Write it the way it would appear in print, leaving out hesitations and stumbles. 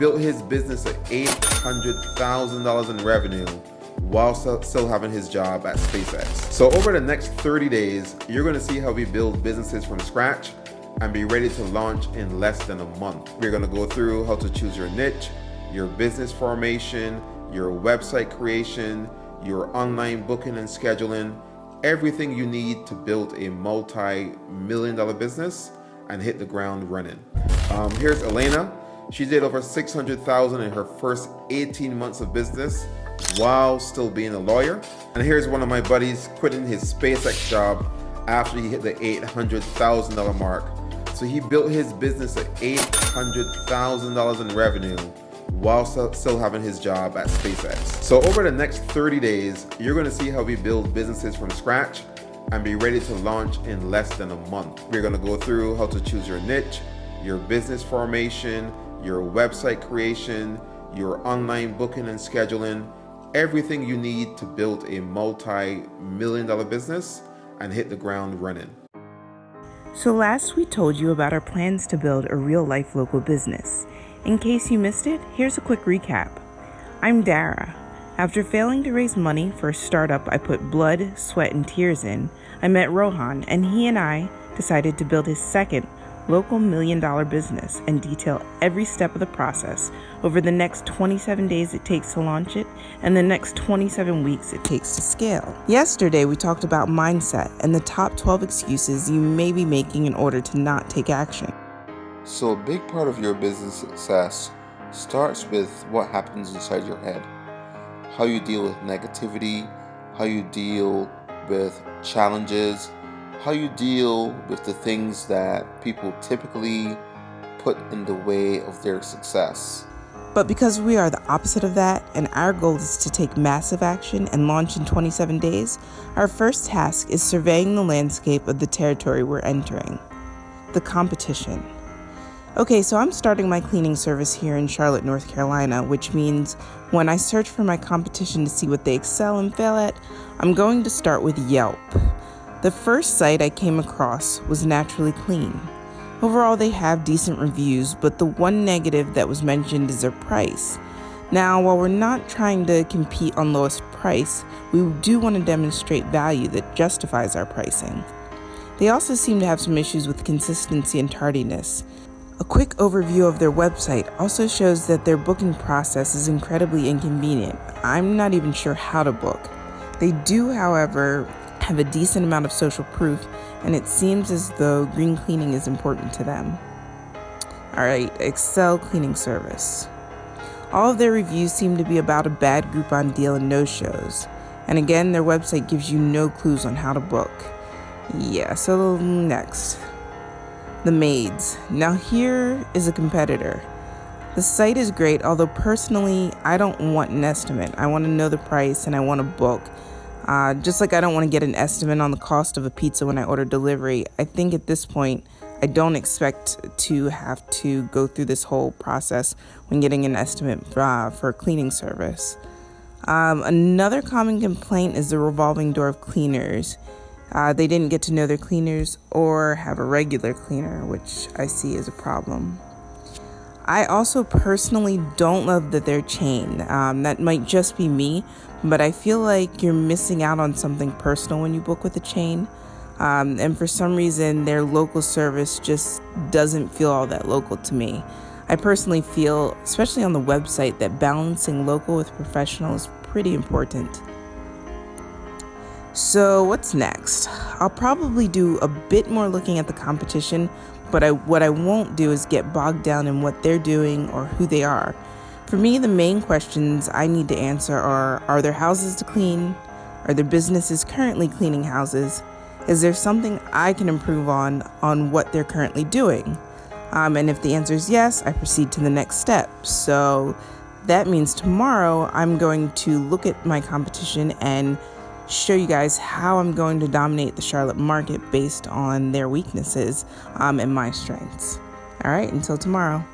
Built his business at $800,000 in revenue while still having his job at SpaceX. So over the next 30 days, you're going to see how we build businesses from scratch and be ready to launch in less than a month. We're going to go through how to choose your niche, your business formation, your website creation, your online booking and scheduling, everything you need to build a multi-million-dollar business and hit the ground running. Here's Elena. She did over $600,000 in her first 18 months of business while still being a lawyer. And here's one of my buddies quitting his SpaceX job after he hit the $800,000 mark. So he built his business at $800,000 in revenue while still having his job at SpaceX. So over the next 30 days, you're going to see how we build businesses from scratch and be ready to launch in less than a month. We're going to go through how to choose your niche, your business formation, your website creation, your online booking and scheduling, everything you need to build a multi-million-dollar business and hit the ground running. So last we told you about our plans to build a real-life local business. In case you missed it, here's a quick recap. I'm Dara. After failing to raise money for a startup I put blood, sweat, and tears in, I met Rohan, and he and I decided to build his second local million-dollar business and detail every step of the process over the next 27 days it takes to launch it and the next 27 weeks it takes to scale. Yesterday, we talked about mindset and the top 12 excuses you may be making in order to not take action. So a big part of your business success starts with what happens inside your head. How you deal with negativity, how you deal with challenges, how you deal with the things that people typically put in the way of their success. But because we are the opposite of that, and our goal is to take massive action and launch in 27 days, our first task is surveying the landscape of the territory we're entering. The competition. Okay, so I'm starting my cleaning service here in Charlotte, North Carolina, which means when I search for my competition to see what they excel and fail at, I'm going to start with Yelp. The first site I came across was Naturally Clean. Overall, they have decent reviews, but the one negative that was mentioned is their price. Now, while we're not trying to compete on lowest price, we do want to demonstrate value that justifies our pricing. They also seem to have some issues with consistency and tardiness. A quick overview of their website also shows that their booking process is incredibly inconvenient. I'm not even sure how to book. They do, however, have a decent amount of social proof, and it seems as though green cleaning is important to them. Alright, Excel Cleaning Service. All of their reviews seem to be about a bad Groupon deal and no-shows. And again, their website gives you no clues on how to book. Yeah, so next. The Maids. Now here is a competitor. The site is great, although personally, I don't want an estimate. I want to know the price and I want to book. Just like I don't want to get an estimate on the cost of a pizza when I order delivery, I think at this point, I don't expect to have to go through this whole process when getting an estimate for a cleaning service. Another common complaint is the revolving door of cleaners. They didn't get to know their cleaners or have a regular cleaner, which I see as a problem. I also personally don't love that they're chain. That might just be me, but I feel like you're missing out on something personal when you book with a chain. And for some reason, their local service just doesn't feel all that local to me. I personally feel, especially on the website, that balancing local with professional is pretty important. So what's next? I'll probably do a bit more looking at the competition, but what I won't do is get bogged down in what they're doing or who they are. For me, the main questions I need to answer are there houses to clean? Are there businesses currently cleaning houses? Is there something I can improve on what they're currently doing? And if the answer is yes, I proceed to the next step. So that means tomorrow I'm going to look at my competition and show you guys how I'm going to dominate the Charlotte market based on their weaknesses and my strengths. All right, until tomorrow.